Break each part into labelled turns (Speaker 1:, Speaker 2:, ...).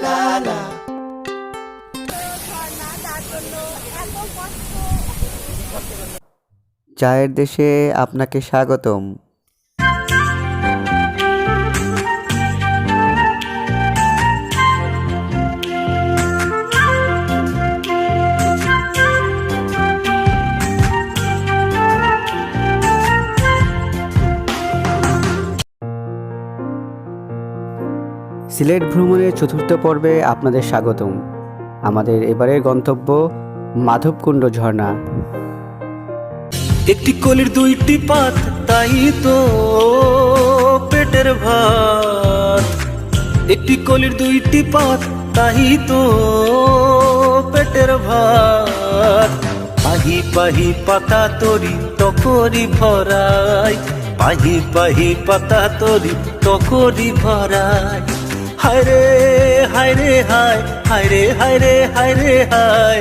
Speaker 1: লা লা।
Speaker 2: চায়ের দেশে আপনাকে স্বাগতম। সিলেট ভ্রমণের চতুর্থ পর্বে আপনাদের স্বাগতম। আমাদের এবারের গন্তব্য মাধবকুণ্ড ঝর্ণা।
Speaker 3: একটি কলির দুইটি পাত, তাই তো পেটের ভাত। একটি কলির দুইটি পাত, তাই তো পেটের ভাত। পাহি পাহি পাতা তরি তকরি ভরাই, পাহি পাহি পাতা তরি তকরি ভরাই। হায়রে হায়রে হায়, হায়রে হায়রে হায়রে হায়,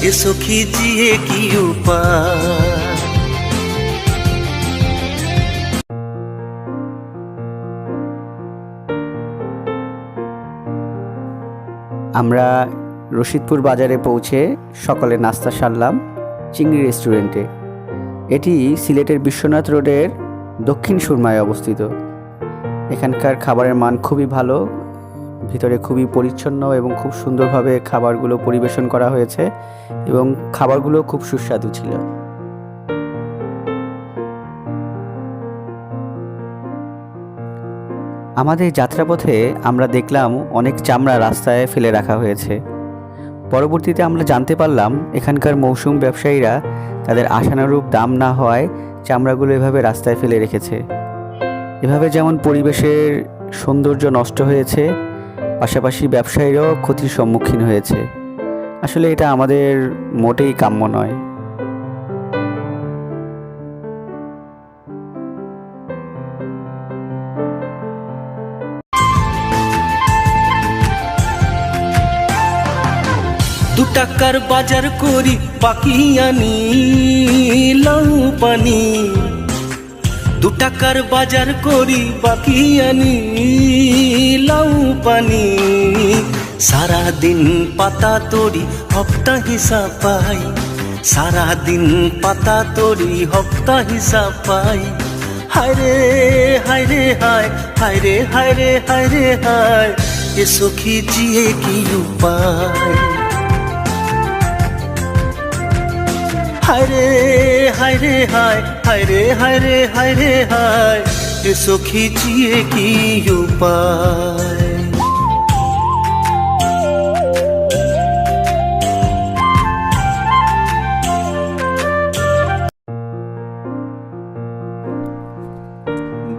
Speaker 3: এ সখী জিয়ে কি উপায়।
Speaker 2: আমরা রশিদপুর বাজারে পৌঁছে সকালে নাস্তা সারলাম চিংড়ি রেস্টুরেন্টে। এটি সিলেটের বিশ্বনাথ রোডের দক্ষিণ সুরমায় অবস্থিত। এখানকার খাবারের মান খুবই ভালো, ভিতরে খুবই পরিচ্ছন্ন এবং খুব সুন্দরভাবে খাবারগুলো পরিবেশন করা হয়েছে এবং খাবারগুলো খুব সুস্বাদু ছিল। আমাদের যাত্রাপথে আমরা দেখলাম অনেক চামড়া রাস্তায় ফেলে রাখা হয়েছে। পরবর্তীতে আমরা জানতে পারলাম এখানকার মৌসুম ব্যবসায়ীরা তাদের আশানুরূপ দাম না হওয়ায় চামড়াগুলো এভাবে রাস্তায় ফেলে রেখেছে। এভাবে যেমন পরিবেশের সৌন্দর্য নষ্ট হয়েছে, পাশাপাশি ব্যবসায়ীরাও ক্ষতির সম্মুখীন হয়েছে। আসলে এটা আমাদের মোটেই কাম্য নয়।
Speaker 3: দু টাকার বাজার করি বাকি আনি লাউ পানি। দু টাকার বাজার করি বাকি আনি লাউ পানি। সারাদিন পাতা তরি হপ্তা হিসাব পাই, সারাদিন পাতা তরি হপ্তা হিসাব পাই। হায়রে হায়রে হায়, হায়রে হায়রে হায়রে হায়, এ সখী জিয়ে কি উপায়। হায়রে হায়রে হায়, হায়রে হায়রে হায়রে হায়, এ সখী জিয়ে কি উপায়।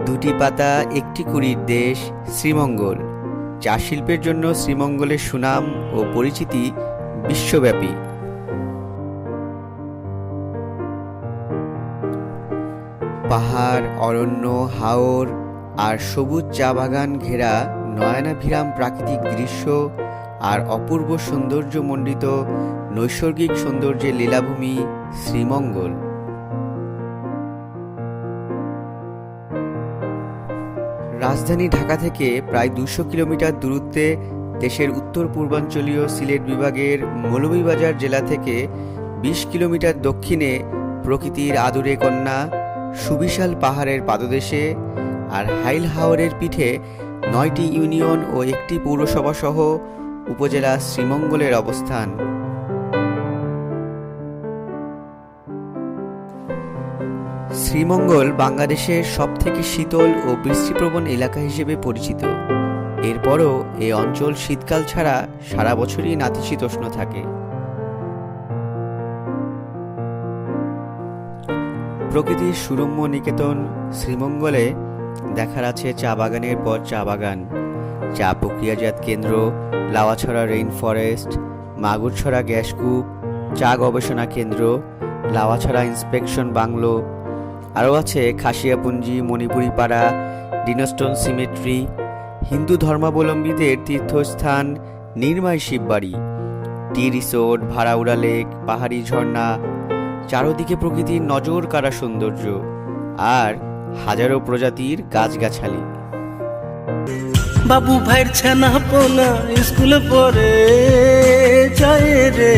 Speaker 2: দুটি পাতা একটি কুড়ির দেশ শ্রীমঙ্গল। চা শিল্পের জন্য শ্রীমঙ্গলের সুনাম ও পরিচিতি বিশ্বব্যাপী। পাহাড়, অরণ্য, হাওর আর সবুজ চা বাগান ঘেরা নয়নাভিরাম প্রাকৃতিক দৃশ্য আর অপূর্ব সৌন্দর্যমণ্ডিত নৈসর্গিক সৌন্দর্যের লীলাভূমি শ্রীমঙ্গল। রাজধানী ঢাকা থেকে প্রায় 200 কিলোমিটার দূরত্বে দেশের উত্তর পূর্বাঞ্চলীয় সিলেট বিভাগের মৌলভীবাজার জেলা থেকে 20 কিলোমিটার দক্ষিণে প্রকৃতির আদুরে কন্যা সুবিশাল পাহাড়ের পাদদেশে আর হাইল হাওরের পিঠে 9টি ইউনিয়ন ও একটি পৌরসভা সহ উপজেলা শ্রীমঙ্গলের অবস্থান। শ্রীমঙ্গল বাংলাদেশের সবথেকে শীতল ও বৃষ্টিপ্রবণ এলাকা হিসেবে পরিচিত। এরপরও এই অঞ্চল শীতকাল ছাড়া সারা বছরই নাতিশীতোষ্ণ থাকে। প্রকৃতির সুরম্য নিকেতন শ্রীমঙ্গলে দেখার আছে চা বাগানের পর চা বাগান, চা প্রক্রিয়াজাত কেন্দ্র, লাওয়াছড়া রেইন ফরেস্ট, মাগুরছড়া গ্যাসকূপ, চা গবেষণা কেন্দ্র, লাওয়াছড়া ইন্সপেকশন বাংলো। আরও আছে খাসিয়াপুঞ্জি, মণিপুরি পাড়া, ডিনস্টোন সিমেট্রি, হিন্দু ধর্মাবলম্বীদের তীর্থস্থান নির্মাই Shibbari, tea resort, Bharaura lake, পাহাড়ি ঝর্ণা। চারদিকে প্রকৃতির নজর কাড়া সৌন্দর্য আর হাজারো প্রজাতির গাছগাছালি।
Speaker 3: বাবু ভাইয়ের ছানা পোনা স্কুলে পড়ে যায় রে,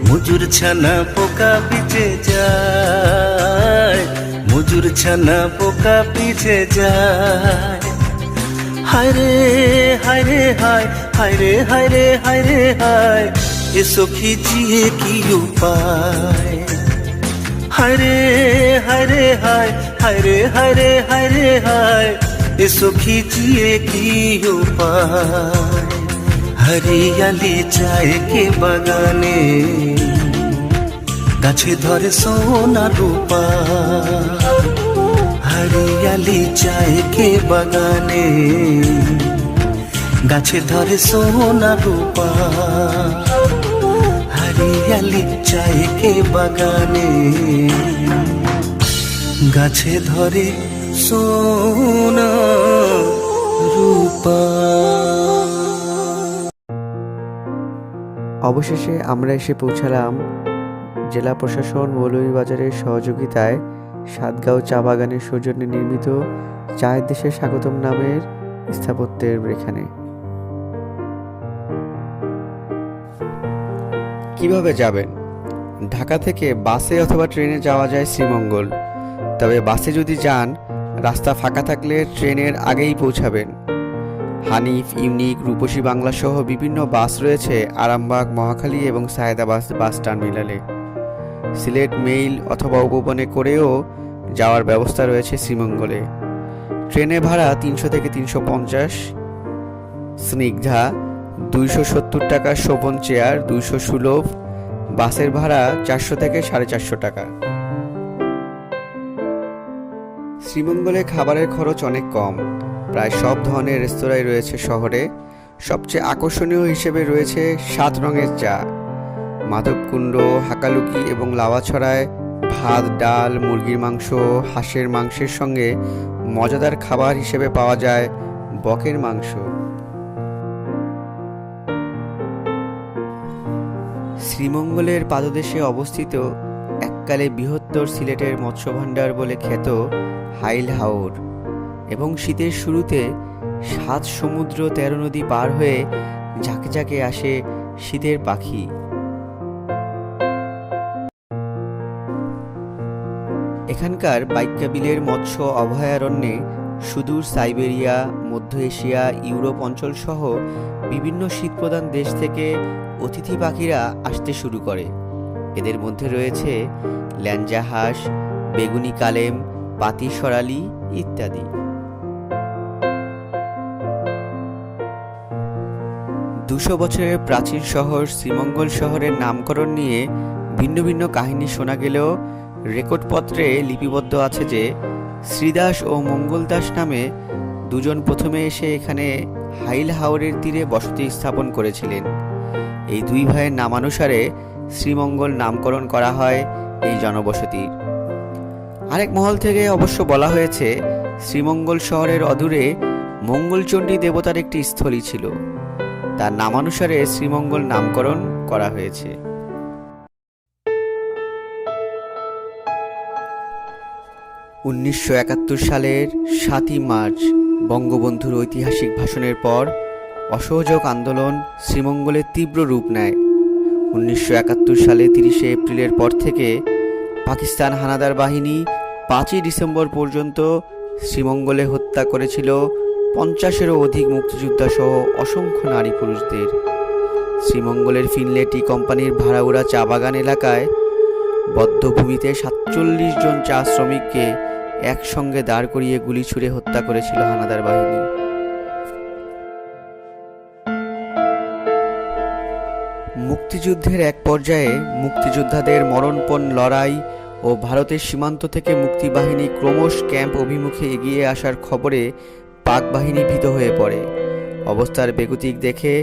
Speaker 3: মজুর ছানা পোকা পিছে যায়, মজুর ছানা পোকা পিছে যায়। হায় রে হায় রে হায়, হায় রে হায় রে হায় রে হায়, এ সখী জিয়ে কি উপায়। হায় রে হায় রে হায়, হায় রে হায় রে হায় রে হায়, এ সখী জিয়ে কি উপায়। হরিয়ালি চায় কে বাগানে, গাছে ধরে সোনা রূপা। হরিয়ালি চায় কে বাগানে, গাছে ধরে সোনা রূপা। হরিয়ালি চায় কে বাগানে, গাছে ধরে সোনা রূপা।
Speaker 2: অবশেষে আমরা এসে পৌঁছালাম জেলা প্রশাসন মৌলভীবাজারের সহযোগিতায় সাতগাঁও চা বাগানের সৌজন্যে নির্মিত চায়ের দেশে স্বাগতম নামের স্থাপত্যের এখানে। কিভাবে যাবেন? ঢাকা থেকে বাসে অথবা ট্রেনে যাওয়া যায় শ্রীমঙ্গল। তবে বাসে যদি যান, রাস্তা ফাঁকা থাকলে ট্রেনের আগেই পৌঁছাবেন। হানিফ, ইউনিক, রূপসী বাংলা সহ বিভিন্ন বাস রয়েছে আরামবাগ, মহাখালী এবং সায়েদাবাদ বাস টার্মিনালে। সিলেট মেইল অথবা উপবনে করেও যাওয়ার ব্যবস্থা রয়েছে শ্রীমঙ্গলে। ট্রেনে ভাড়া 300 থেকে 350, স্নিগ্ধা 270 টাকা, শোভন চেয়ার 200 সুলভ, বাসের ভাড়া 400 থেকে 450 টাকা। শ্রীমঙ্গলে খাবারের খরচ অনেক কম, প্রায় সব ধরনের রেস্তোরাঁই রয়েছে শহরে। সবচেয়ে আকর্ষণীয় হিসেবে রয়েছে 7 রঙের চা। মাধবকুণ্ড, হাকালুকি এবং লাওয়াছড়ায় ভাত, ডাল, মুরগির মাংস, হাঁসের মাংসের সঙ্গে মজাদার খাবার হিসেবে পাওয়া যায় বকের মাংস। শ্রীমঙ্গলের পাদদেশে অবস্থিত এককালে বৃহত্তর সিলেটের মৎস্যভাণ্ডার বলে খ্যাত হাইল হাওর, এবং শীতের শুরুতে 7 সমুদ্র 13 নদী পার হয়ে ঝাঁকে ঝাঁকে আসে শীতের পাখি। এখানকার বাইক্কাবিলের মৎস্য অভয়ারণ্যে সুদূর সাইবেরিয়া, মধ্য এশিয়া, ইউরোপ অঞ্চল সহ বিভিন্ন শীতপ্রধান দেশ থেকে অতিথি পাখিরা আসতে শুরু করে। এদের মধ্যে রয়েছে ল্যাঞ্জা হাঁস, বেগুনি কালেম, পাতি সরালি ইত্যাদি। 200 বছরের প্রাচীন শহর শ্রীমঙ্গল শহরের নামকরণ নিয়ে ভিন্ন ভিন্ন কাহিনী শোনা গেলেও রেকর্ডপত্রে লিপিবদ্ধ আছে যে শ্রীদাস ও মঙ্গলদাস নামে দুজন প্রথমে এসে এখানে হাইল হাওরের তীরে বসতি স্থাপন করেছিলেন। এই দুই ভাইয়ের নামানুসারে শ্রীমঙ্গল নামকরণ করা হয় এই জনবসতির। আরেক মহল থেকে অবশ্য বলা হয়েছে শ্রীমঙ্গল শহরের অদূরে মঙ্গলচণ্ডী দেবতার একটি স্থলী ছিল, তার নামানুসারে শ্রীমঙ্গল নামকরণ করা হয়েছে। (1971) সালের 7ই মার্চ বঙ্গবন্ধুর ঐতিহাসিক ভাষণের পর অসহযোগ আন্দোলন শ্রীমঙ্গলে তীব্র রূপ নেয়। 1971 সালে 30শে এপ্রিলের পর থেকে পাকিস্তান হানাদার বাহিনী 5ই ডিসেম্বর পর্যন্ত শ্রীমঙ্গলে হত্যা করেছিল 50-এরও অধিক মুক্তিযোদ্ধা সহ অসংখ্য নারী পুরুষদের। শ্রীমঙ্গলের ফিনলে টি কোম্পানির ভাড়াউড়া চা বাগান এলাকায় বদ্ধভূমিতে 47 জন চা শ্রমিককে একসঙ্গে দাঁড় করিয়ে গুলি ছুড়ে হত্যা করেছিল হানাদার বাহিনী। মুক্তিযুদ্ধের এক পর্যায়ে মুক্তিযোদ্ধাদের মরণপণ লড়াই ও ভারতের সীমান্ত থেকে মুক্তিবাহিনী ক্রমশ ক্যাম্প অভিমুখে এগিয়ে আসার খবরে পাক বাহিনী ভীত হয়ে পড়ে। অবস্থার বেগতিক দেখে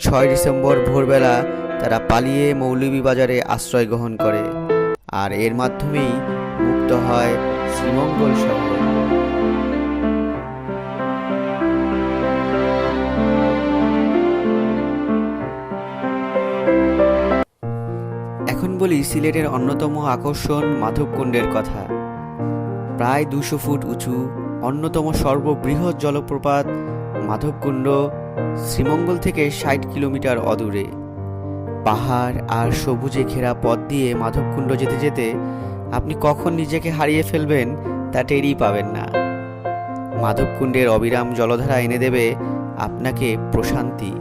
Speaker 2: 6 ডিসেম্বর ভোরবেলা তারা পালিয়ে মৌলভীবাজারে আশ্রয় গ্রহণ করে, আর এর মাধ্যমেই মুক্ত হয় শ্রীমঙ্গল শহর। এখন বলি সিলেটের অন্যতম আকর্ষণ মাধবকুণ্ডের কথা। প্রায় 200 ফুট উঁচু, অন্যতম সর্ববৃহৎ জলপ্রপাত মাধবকুণ্ড শ্রীমঙ্গল থেকে 60 কিলোমিটার অদূরে। পাহাড় আর সবুজে ঘেরা পথ দিয়ে মাধবকুণ্ড যেতে যেতে আপনি কখন নিজেকে হারিয়ে ফেলবেন তা টেরই পাবেন না। মাধবকুণ্ডের অবিরাম জলধারা এনে দেবে আপনাকে প্রশান্তি।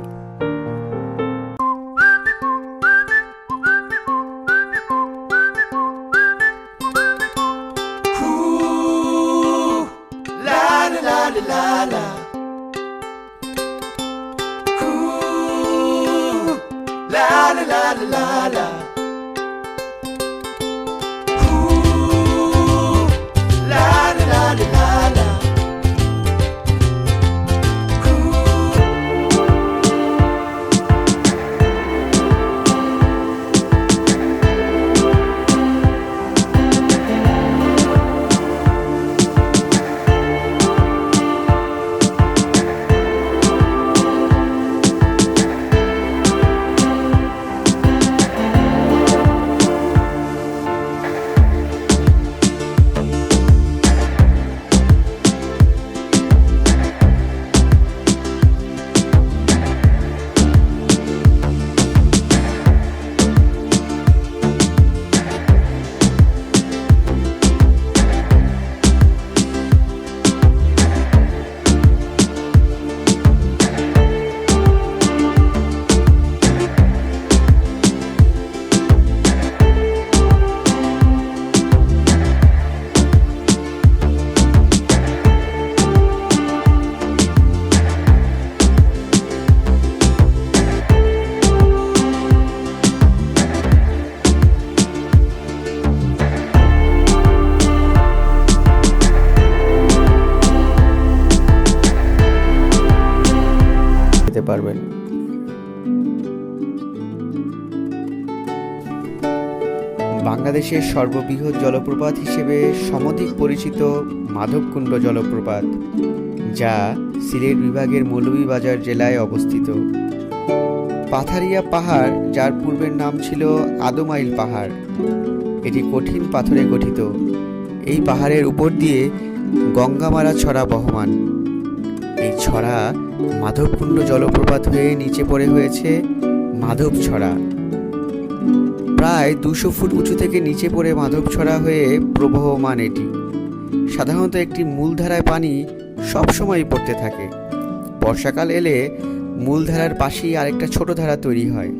Speaker 2: যেতে পারবেন। বাংলাদেশের সর্ববৃহৎ জলপ্রপাত হিসেবে সমধিক পরিচিত মাধবকুণ্ড জলপ্রপাত, যা সিলেট বিভাগের মৌলভীবাজার জেলায় অবস্থিত। পাথারিয়া পাহাড়, যার পূর্বের নাম ছিল আদমাইল পাহাড়, এটি কঠিন পাথরে গঠিত। এই পাহাড়ের উপর দিয়ে গঙ্গামারা ছড়া বহমান। এই ছড়া মাধবকুণ্ড জলপ্রপাত হয়ে নিচে পড়ে হয়েছে মাধব ছড়া। প্রায় 200 ফুট উঁচু থেকে নিচে পড়ে মাধব ছড়া হয়ে প্রবহমান এটি। সাধারণত একটি মূলধারায় পানি সবসময় পড়তে থাকে। বর্ষাকাল এলে মূলধারার পাশেই আরেকটা ছোট ধারা তৈরি হয়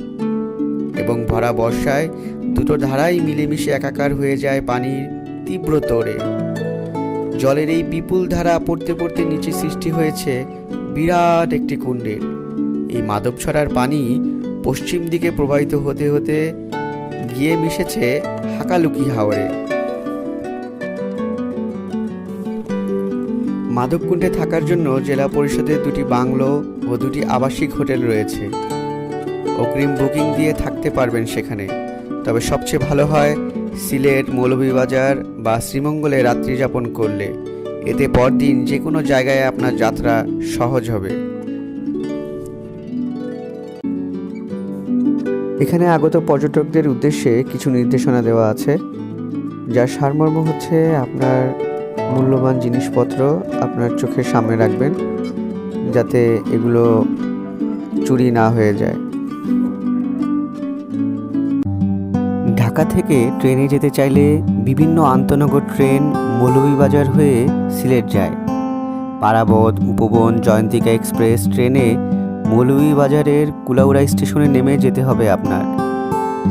Speaker 2: এবং ভরা বর্ষায় দুটো ধারাই মিলেমিশে একাকার হয়ে যায় পানির তীব্র তোড়ে। জলের এই বিপুল ধারা পড়তে পড়তে নিচে সৃষ্টি হয়েছে বিরাট একটি কুণ্ডের। এই মাধবছড়ার পানি পশ্চিম দিকে প্রবাহিত হতে হতে গিয়ে মিশেছে হাকালুকি হাওরে। মাধবকুণ্ডে থাকার জন্য জেলা পরিষদের 2টি বাংলো ও 2টি আবাসিক হোটেল রয়েছে। অগ্রিম বুকিং দিয়ে থাকতে পারবেন সেখানে। তবে সবচেয়ে ভালো হয় সিলেট, মৌলভীবাজার বা শ্রীমঙ্গলে রাত্রি যাপন করলে। এতে পরদিন যে কোনো জায়গায় আপনার যাত্রা সহজ হবে। এখানে আগত পর্যটকদের উদ্দেশ্যে কিছু নির্দেশনা দেওয়া আছে, যার সারমর্ম হচ্ছে আপনার মূল্যবান জিনিসপত্র আপনার চোখের সামনে রাখবেন, যাতে এগুলো চুরি না হয়ে যায়। ঢাকা থেকে ট্রেনে যেতে চাইলে বিভিন্ন আন্তনগর ট্রেন মৌলভীবাজার হয়ে সিলেট যায়। পারাবত, উপবন, জয়ন্তিকা এক্সপ্রেস ট্রেনে মৌলভীবাজারের কুলাউড়া স্টেশনে নেমে যেতে হবে আপনার।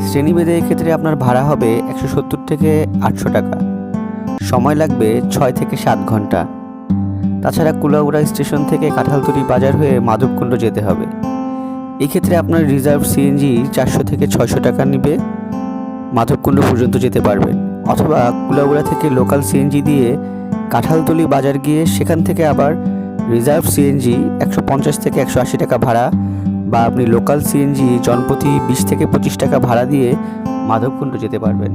Speaker 2: শ্রেণীভেদে এক্ষেত্রে আপনার ভাড়া হবে 170 থেকে 800 টাকা। সময় লাগবে 6 থেকে 7 ঘন্টা। তাছাড়া কুলাউড়া স্টেশন থেকে কাঁঠালতলী বাজার হয়ে মাধবকুণ্ড যেতে হবে। এক্ষেত্রে আপনার রিজার্ভ সিএনজি 400 থেকে 600 টাকা নেবে। মাধবকুণ্ড পর্যন্ত যেতে পারবেন, অথবা কুলাউড়া থেকে লোকাল সিএনজি দিয়ে কাঁঠালতলী বাজার গিয়ে সেখান থেকে আবার রিজার্ভ সিএনজি 150 থেকে 180 টাকা ভাড়া, বা আপনি লোকাল সিএনজি জনপ্রতি 20 থেকে 25 টাকা ভাড়া দিয়ে মাধবকুণ্ড যেতে পারবেন।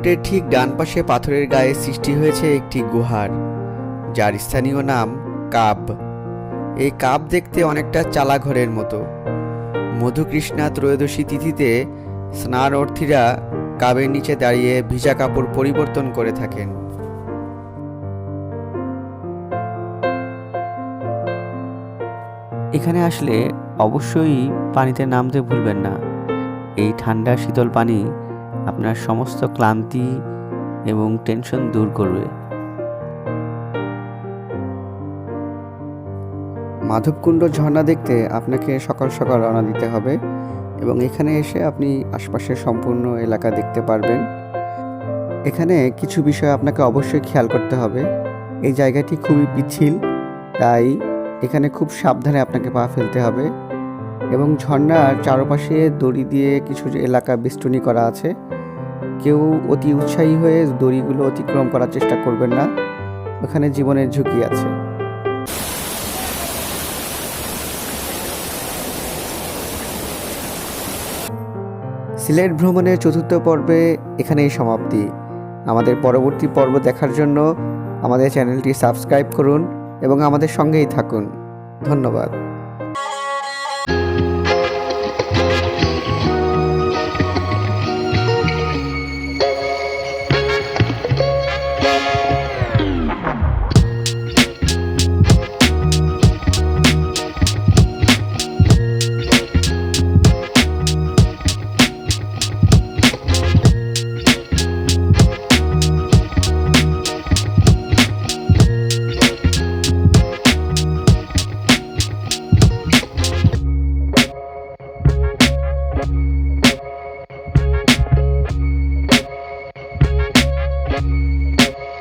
Speaker 2: রুটের ঠিক ডান পাশে পাথরের গায়ে সৃষ্টি হয়েছে একটি গুহার, যার স্থানীয় নাম কাব। এই কাব দেখতে অনেকটা চালাঘরের মতো। মধুকৃষ্ণা ত্রয়োদশী তিথিতে স্নানার্থীরা কাবের নিচে দাঁড়িয়ে ভিজা কাপড় পরিবর্তন করে থাকেন। এখানে আসলে অবশ্যই পানিতে নামতে ভুলবেন না। এই ঠান্ডা শীতল পানি আপনার সমস্ত ক্লান্তি এবং টেনশন দূর করবে। মাধবকুণ্ড ঝর্ণা দেখতে আপনাকে সকাল সকাল রওনা দিতে হবে এবং এখানে এসে আপনি আশপাশের সম্পূর্ণ এলাকা দেখতে পারবেন। এখানে কিছু বিষয় আপনাকে অবশ্যই খেয়াল করতে হবে। এই জায়গাটি খুবই পিচ্ছিল, তাই এখানে খুব সাবধানে আপনাকে পা ফেলতে হবে এবং ঝর্ণার চারপাশে দড়ি দিয়ে কিছু এলাকা বেষ্টনী করা আছে। কেউ অতি উৎসাহী হয়ে দড়িগুলো অতিক্রম করার চেষ্টা করবেন না, ওখানে জীবনের ঝুঁকি আছে। সিলেট ভ্রমণের চতুর্থ পর্বে এখানেই সমাপ্তি। আমাদের পরবর্তী পর্ব দেখার জন্য আমাদের চ্যানেলটি সাবস্ক্রাইব করুন এবং আমাদের সঙ্গেই থাকুন। ধন্যবাদ।